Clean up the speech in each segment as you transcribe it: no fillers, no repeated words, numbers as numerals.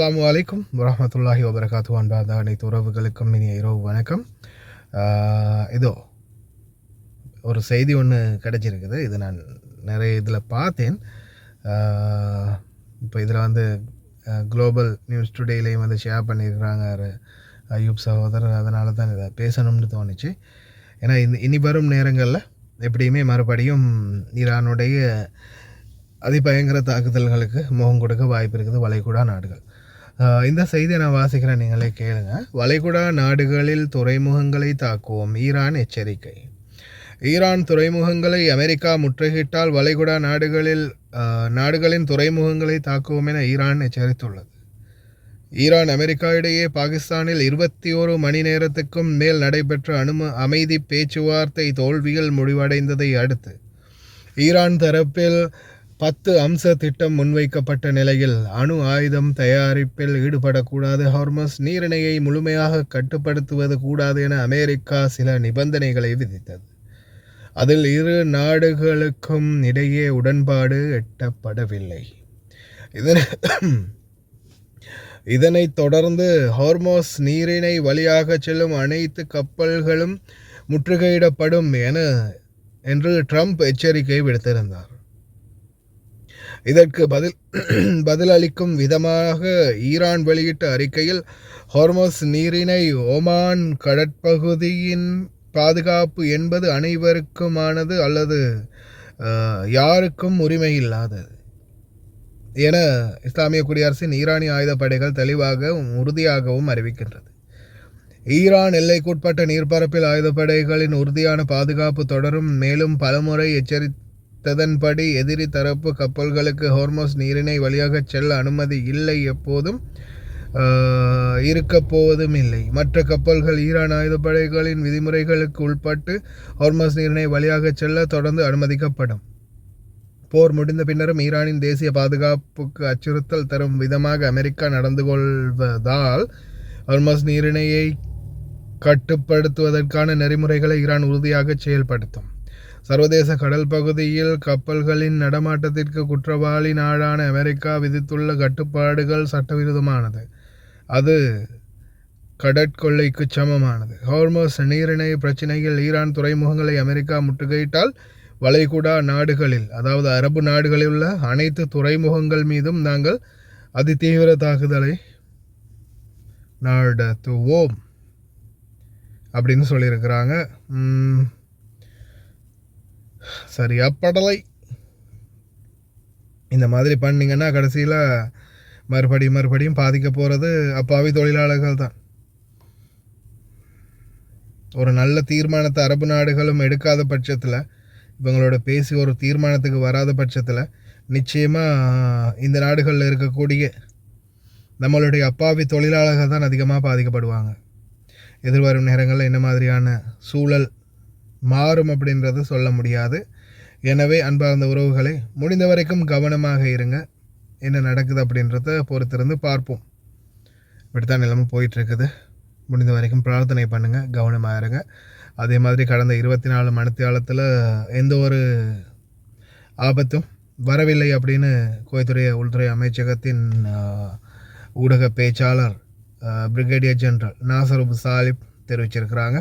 அஸ்ஸலாமு அலைக்கும் வரஹ்மத்துல்லாஹி வபரகாத்துஹு. அன்பார்ந்த அனைத்து உறவுகளுக்கும் இனிய இரவு வணக்கம். இதோ ஒரு செய்தி ஒன்று கிடைச்சிருக்குது. இது நான் நிறைய இதில் பார்த்தேன். இப்போ இதில் வந்து குளோபல் நியூஸ் டுடேலையும் வந்து ஷேர் பண்ணியிருக்கிறாங்க அய்யூப் சகோதரர். அதனால தான் இதை பேசணும்னு தோணுச்சு. ஏன்னா இனி வரும் நேரங்களில் எப்படியுமே மறுபடியும் ஈரானுடைய அதிபயங்கர தாக்குதல்களுக்கு முகம் கொடுக்க வாய்ப்பு இருக்குது வளைகுடா நாடுகள். இந்த செய்தியை நான் வாசிக்கிறேன், நீங்களே கேளுங்க. வளைகுடா நாடுகளில் துறைமுகங்களை தாக்குவோம், ஈரான் எச்சரிக்கை. ஈரான் துறைமுகங்களை அமெரிக்கா முற்றுகையிட்டால் வளைகுடா நாடுகளின் துறைமுகங்களை தாக்குவோம் என ஈரான் எச்சரித்துள்ளது. ஈரான் அமெரிக்கா இடையே பாகிஸ்தானில் 21 மணி நேரத்துக்கும் மேல் நடைபெற்ற அமைதி பேச்சுவார்த்தை தோல்வியில் முடிவடைந்ததை அடுத்து ஈரான் தரப்பில் 10 அம்ச திட்டம் முன்வைக்கப்பட்ட நிலையில் அணு ஆயுதம் தயாரிப்பில் ஈடுபடக்கூடாது, ஹார்மஸ் நீரிணையை முழுமையாக கட்டுப்படுத்துவது கூடாது என அமெரிக்கா சில நிபந்தனைகளை விதித்தது. அதில் இரு நாடுகளுக்கும் இடையே உடன்பாடு எட்டப்படவில்லை. இதனைத் தொடர்ந்து ஹார்மஸ் நீரிணை வழியாக செல்லும் அனைத்து கப்பல்களும் முற்றுகையிடப்படும் என்று ட்ரம்ப் எச்சரிக்கை விடுத்திருந்தார். இதற்கு பதிலளிக்கும் விதமாக ஈரான் வெளியிட்ட அறிக்கையில் ஹார்மஸ் நீரிணை ஓமான் கடற்பகுதியின் பாதுகாப்பு என்பது அனைவருக்குமானது அல்லது யாருக்கும் உரிமை இல்லாதது என இஸ்லாமிய குடியரசின் ஈரானிய ஆயுதப்படைகள் தெளிவாகவும் உறுதியாகவும் அறிவிக்கின்றது. ஈரான் எல்லைக்குட்பட்ட நீர்ப்பரப்பில் ஆயுதப்படைகளின் உறுதியான பாதுகாப்பு தொடரும். மேலும் பலமுறை எச்சரித்ததன்படி எதிரி தரப்பு கப்பல்களுக்கு ஹார்மஸ் நீரிணை வழியாக செல்ல அனுமதி இல்லை, எப்போதும் இருக்கப் போவதும் இல்லை. மற்ற கப்பல்கள் ஈரான் ஆயுதப்படைகளின் விதிமுறைகளுக்கு உட்பட்டு ஹார்மஸ் நீரிணை வழியாக செல்ல தொடர்ந்து அனுமதிக்கப்படும். போர் முடிந்த பின்னரும் ஈரானின் தேசிய பாதுகாப்புக்கு அச்சுறுத்தல் தரும் விதமாக அமெரிக்கா நடந்து கொள்வதால் ஹார்மஸ் நீரிணையை கட்டுப்படுத்துவதற்கான நெறிமுறைகளை ஈரான் உறுதியாக செயல்படுத்தும். சர்வதேச கடல் பகுதியில் கப்பல்களின் நடமாட்டத்திற்கு குற்றவாளி நாடான அமெரிக்கா விதித்துள்ள கட்டுப்பாடுகள் சட்டவிரோதமானது, அது கடற்கொள்ளைக்கு சமமானது. ஹார்மஸ் நீரிணை பிரச்சினையில் ஈரான் துறைமுகங்களை அமெரிக்கா முற்றுகையிட்டால் வளைகுடா நாடுகளில், அதாவது அரபு நாடுகளில் உள்ள அனைத்து துறைமுகங்கள் மீதும் நாங்கள் அதிதீவிர தாக்குதலை நடத்துவோம் அப்படின்னு சொல்லியிருக்கிறாங்க. சரியாப்படலை. இந்த மாதிரி பண்ணிங்கன்னா கடைசியில் மறுபடியும் பாதிக்க போகிறது அப்பாவி தொழிலாளர்கள் தான். ஒரு நல்ல தீர்மானத்தை அரபு நாடுகளும் எடுக்காத பட்சத்தில், இவங்களோட பேசி ஒரு தீர்மானத்துக்கு வராத பட்சத்தில் நிச்சயமாக இந்த நாடுகளில் இருக்கக்கூடிய நம்மளுடைய அப்பாவி தொழிலாளர்கள் தான் அதிகமாக பாதிக்கப்படுவாங்க. எதிர்வரும் நேரங்களில் என்ன மாதிரியான சூழல் மாறும் அப்படின்றது சொல்ல முடியாது. எனவே அன்பார்ந்த உறவுகளை, முடிந்த வரைக்கும் கவனமாக இருங்க. என்ன நடக்குது அப்படின்றத பொறுத்திருந்து பார்ப்போம். இப்படித்தான் நிலைமை போயிட்டுருக்குது. முடிந்த வரைக்கும் பிரார்த்தனை பண்ணுங்கள், கவனமாக இருங்க. அதே மாதிரி கடந்த 24 மணித்தியாலத்தில் எந்த ஒரு ஆபத்தும் வரவில்லை அப்படின்னு குவைத்துடைய உள்துறை அமைச்சகத்தின் ஊடக பேச்சாளர் பிரிகேடியர் ஜெனரல் நாசர் சாலிப் தெரிவிச்சிருக்கிறாங்க.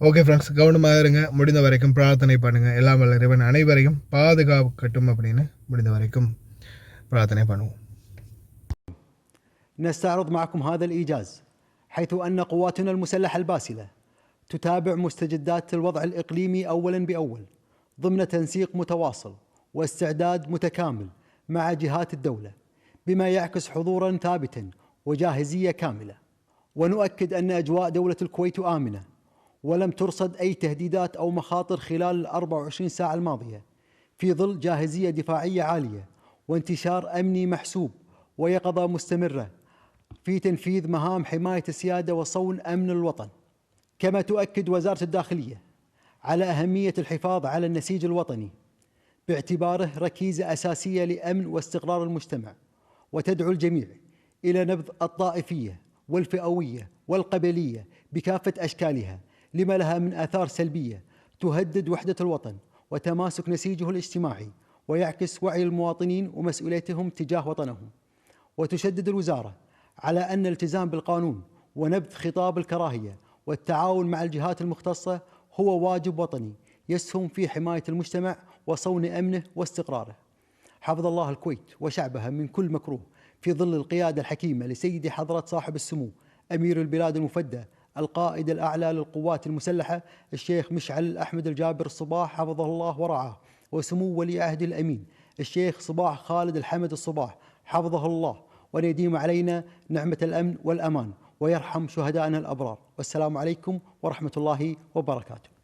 ஓகே ஃப்ரெண்ட்ஸ், கவனமாக இருங்க, முடிந்த வரைக்கும் பிரார்த்தனை பண்ணுங்கள். எல்லாம் வல்ல இறைவன் அனைவரையும் பாதுகாக்கட்டும் அப்படின்னு முடிந்த வரைக்கும் பிரார்த்தனை பண்ணுவோம். نستعرض معكم هذا الإيجاز حيث أن قواتنا المسلحة الباسلة تتابع مستجدات الوضع الإقليمي أولا بأول ضمن تنسيق متواصل واستعداد متكامل مع جهات الدولة، بما يعكس حضورا ثابتا وجاهزية كاملة. ونؤكد أن أجواء دولة الكويت آمنة، ولم ترصد أي تهديدات أو مخاطر خلال 24 ساعة الماضية، في ظل جاهزية دفاعية عالية وانتشار أمني محسوب ويقظة مستمرة في تنفيذ مهام حماية السيادة وصون أمن الوطن. كما تؤكد وزارة الداخلية على أهمية الحفاظ على النسيج الوطني باعتباره ركيزة أساسية لأمن واستقرار المجتمع، وتدعو الجميع إلى نبذ الطائفية والفئوية والقبلية بكافة أشكالها لما لها من آثار سلبية تهدد وحدة الوطن وتماسك نسيجه الاجتماعي، ويعكس وعي المواطنين ومسؤوليتهم تجاه وطنهم. وتشدد الوزارة على أن الالتزام بالقانون ونبذ خطاب الكراهية والتعاون مع الجهات المختصة هو واجب وطني يسهم في حماية المجتمع وصون أمنه واستقراره. حفظ الله الكويت وشعبها من كل مكروه في ظل القيادة الحكيمة لسيدي حضرة صاحب السمو أمير البلاد المفدى القائد الأعلى للقوات المسلحة الشيخ مشعل أحمد الجابر الصباح حفظه الله ورعاه، وسمو ولي عهد الأمين الشيخ صباح خالد الحمد الصباح حفظه الله، وأن يديم علينا نعمة الأمن والأمان ويرحم شهدائنا الأبرار. والسلام عليكم ورحمة الله وبركاته.